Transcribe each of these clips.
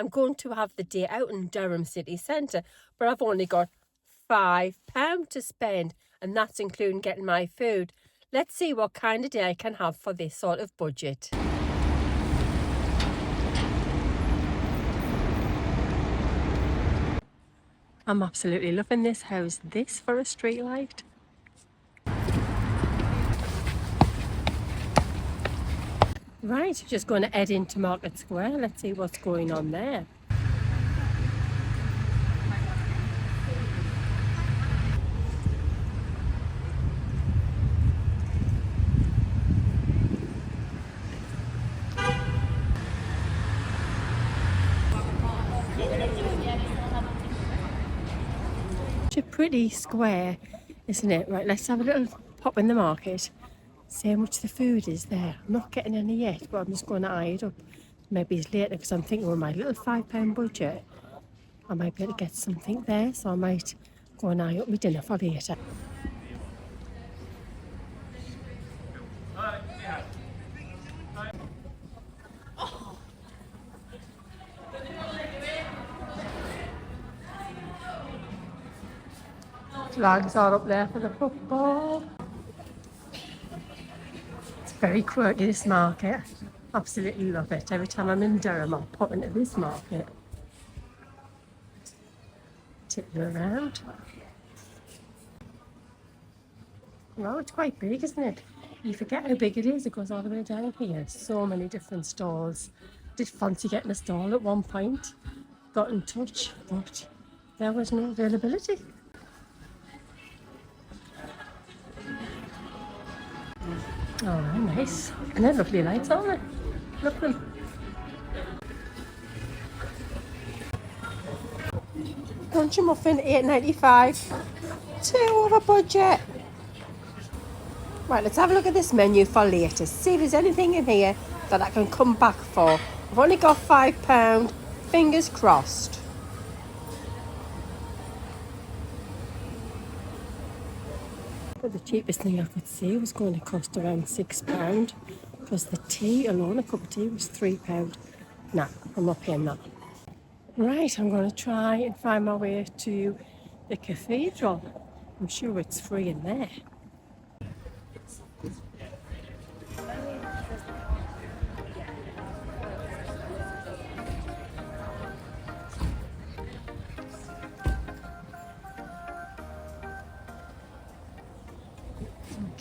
I'm going to have the day out in Durham city centre, but I've only got £5 to spend, and that's including getting my food. Let's see what kind of day I can have for this sort of budget. I'm absolutely loving this. How's this for a street light? Right, just going to head into Market Square. Let's see what's going on there. It's a pretty square, isn't it? Right, let's have a little pop in the market. See how much the food is there. I'm not getting any yet, but I'm just going to eye it up. Maybe it's later, because I'm thinking with my little £5 budget, I might be able to get something there, so I might go and eye up my dinner for later. Flags are up there for the football. It's very quirky, this market. Absolutely love it. Every time I'm in Durham, I'll pop into this market. Tip you around. Well, it's quite big, isn't it? You forget how big it is. It goes all the way down here. So many different stalls. Did fancy getting a stall at one point. Got in touch, but there was no availability. Oh, nice. And they're lovely lights, aren't they? Look at them. Country muffin, £8.95. Too over budget. Right, let's have a look at this menu for later. See if there's anything in here that I can come back for. I've only got £5. Fingers crossed. But the cheapest thing I could see was going to cost around £6. Because the tea alone, a cup of tea, was £3. Nah, I'm not paying that. Right, I'm going to try and find my way to the cathedral. I'm sure it's free in there.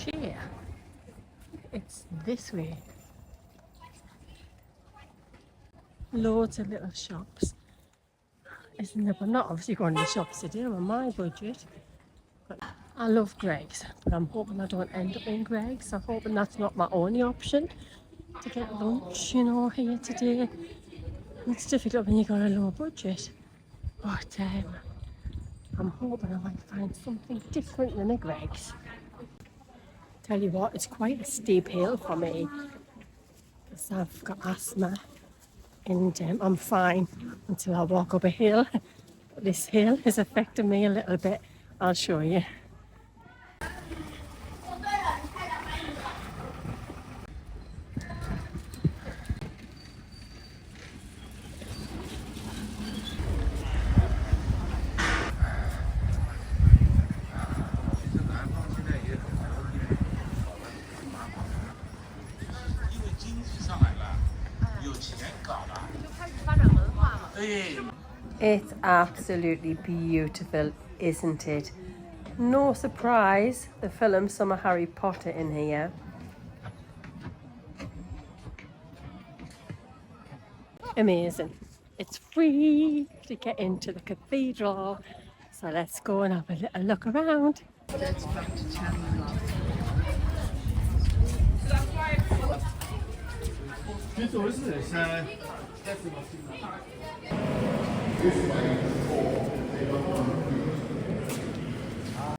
Okay, it's this way. Loads of little shops, isn't there? But not obviously going to the shops today on my budget. But I love Greggs, but I'm hoping I don't end up in Greggs. I'm hoping that's not my only option to get lunch, you know, here today. It's difficult when you got a low budget, but I'm hoping I might find something different than a Greggs. Tell you what, it's quite a steep hill for me because I've got asthma. And I'm fine until I walk up a hill. This hill is affecting me a little bit. I'll show you. It's absolutely beautiful, isn't it? No surprise, they filmed some of Harry Potter in here. Amazing. It's free to get into the cathedral. So let's go and have a little look around.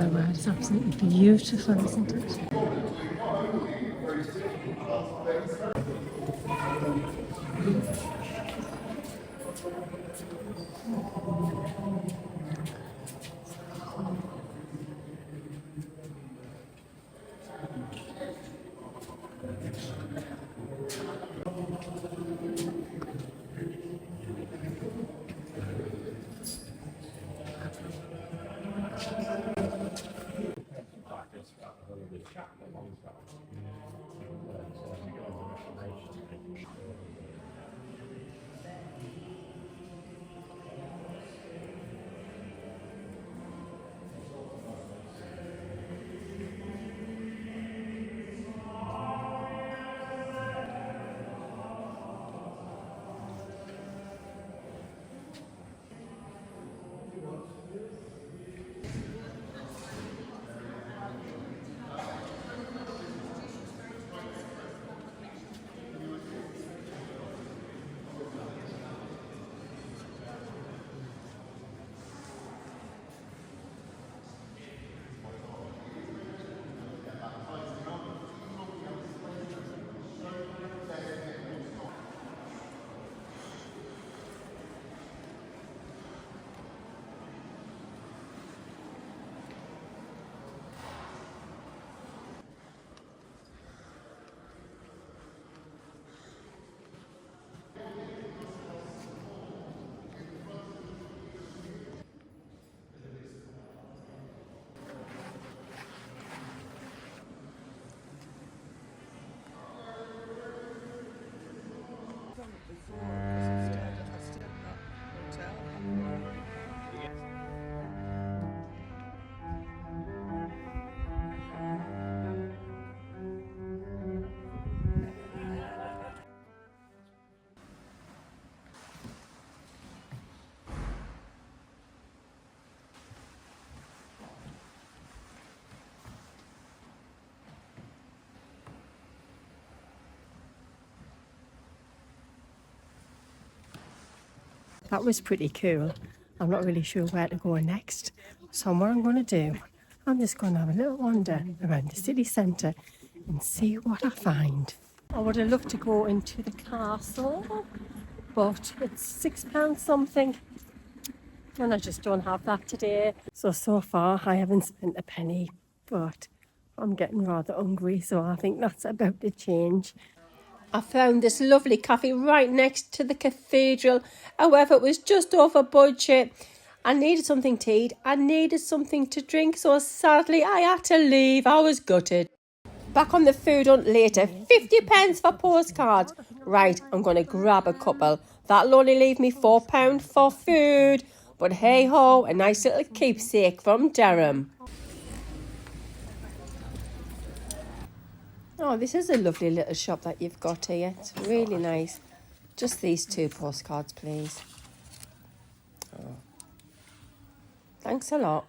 Oh wow, it's absolutely beautiful, isn't it? that was pretty cool. I'm not really sure where to go next. So what I'm going to do, I'm just going to have a little wander around the city centre and see what I find. I would have loved to go into the castle, but it's £6 something, and I just don't have that today. So far I haven't spent a penny, but I'm getting rather hungry, so I think that's about to change. I found this lovely cafe right next to the cathedral. However, it was just over budget. I needed something to eat. I needed something to drink. So sadly, I had to leave. I was gutted. Back on the food hunt later. 50 pence for postcards. Right, I'm going to grab a couple. That'll only leave me £4 for food. But hey ho, a nice little keepsake from Durham. Oh, this is a lovely little shop that you've got here. It's really nice. Just these 2 postcards, please. Oh. Thanks a lot.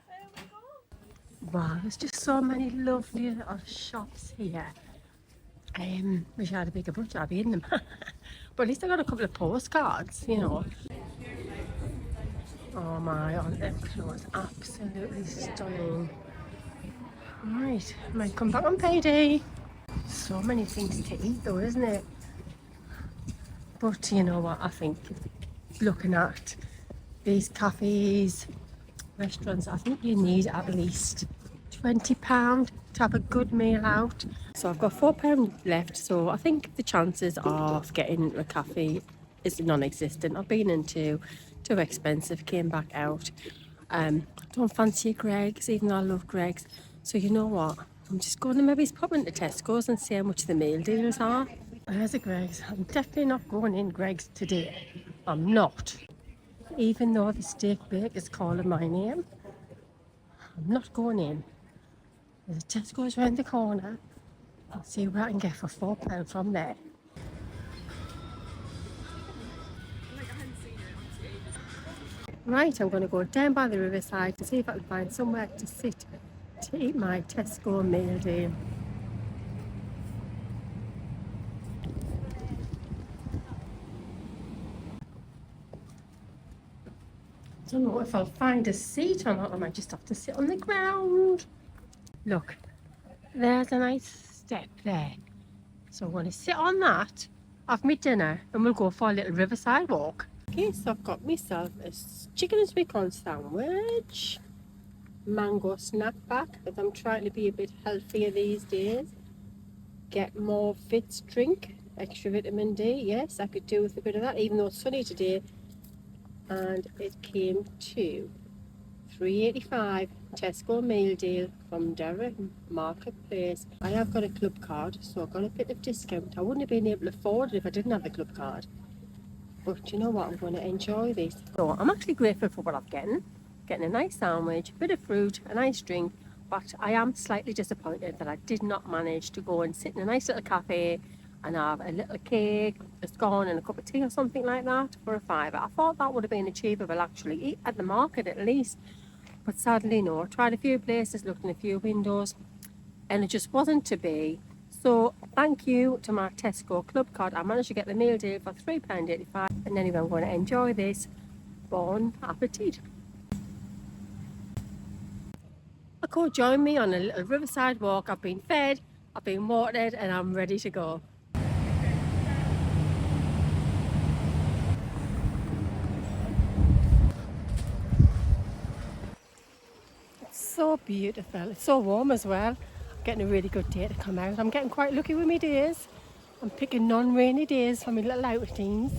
Wow, there's just so many lovely little shops here. Wish I had a bigger budget, I'd be in them. But at least I got a couple of postcards, you know. Oh my, on their clothes, absolutely stunning. Right, might come back on payday. So many things to eat though, isn't it? But you know what, I think looking at these cafes, restaurants, I think you need at least £20 to have a good meal out. So I've got £4 left, so I think the chances of getting into a cafe is non-existent. I've been into too expensive, came back out. Don't fancy a Greggs, even though I love Greggs. So you know what, I'm just going to maybe pop into Tesco's and see how much the meal deals are. There's a Greggs. I'm definitely not going in Greggs today. I'm not. Even though the steak bake is calling my name, I'm not going in. There's a Tesco's around the corner. I'll see what I can get for £4 from there. Right, I'm going to go down by the riverside to see if I can find somewhere to sit to eat my Tesco meal deal. I don't know if I'll find a seat or not. I might just have to sit on the ground. Look, there's a nice step there. So I'm going to sit on that, have my dinner, and we'll go for a little riverside walk. Okay, so I've got myself a chicken and sweet corn sandwich, mango snack pack, because I'm trying to be a bit healthier these days. Get more fits drink, extra vitamin D. Yes, I could do with a bit of that, even though it's sunny today. And it came to £3.85 Tesco meal deal from Durham Marketplace. I have got a club card, so I've got a bit of discount. I wouldn't have been able to afford it if I didn't have the club card. But you know what, I'm going to enjoy this. So I'm actually grateful for what I'm getting. Getting a nice sandwich, a bit of fruit, a nice drink. But I am slightly disappointed that I did not manage to go and sit in a nice little cafe and have a little cake, a scone and a cup of tea or something like that for a £5. I thought that would have been achievable actually, at the market at least. But sadly no, I tried a few places, looked in a few windows, and it just wasn't to be. So thank you to my Tesco club card. I managed to get the meal deal for £3.85. And anyway, I'm going to enjoy this. Bon appetit. Go join me on a little riverside walk. I've been fed, I've been watered, and I'm ready to go. It's so beautiful. It's so warm as well. I'm getting a really good day to come out. I'm getting quite lucky with my days. I'm picking non-rainy days for my little outings.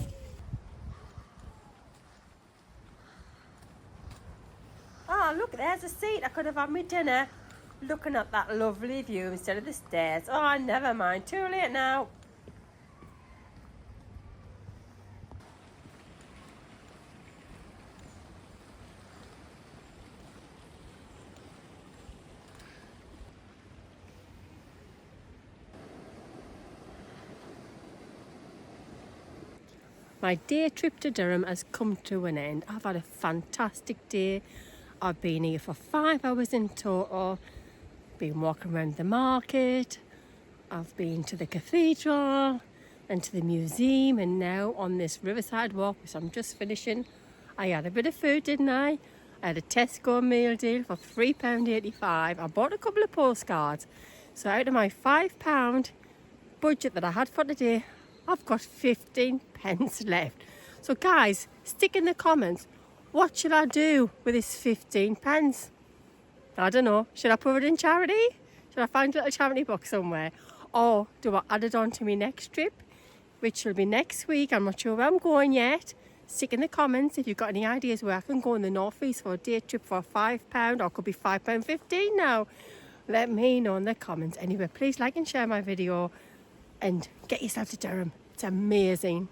Oh, look, there's a seat. I could have had my dinner looking at that lovely view instead of the stairs. Oh, never mind. Too late now. My day trip to Durham has come to an end. I've had a fantastic day. I've been here for 5 hours in total. Been walking around the market. I've been to the cathedral and to the museum, and now on this riverside walk, which I'm just finishing. I had a bit of food, didn't I? I had a Tesco meal deal for £3.85. I bought a couple of postcards. So out of my £5 budget that I had for today, I've got 15 pence left. So guys, stick in the comments, what should I do with this 15 pence? I don't know. Should I put it in charity? Should I find a little charity box somewhere? Or do I add it on to my next trip, which will be next week? I'm not sure where I'm going yet. Stick in the comments if you've got any ideas where I can go in the northeast for a day trip for £5, or it could be £5.15 now. Let me know in the comments. Anyway, please like and share my video and get yourself to Durham. It's amazing.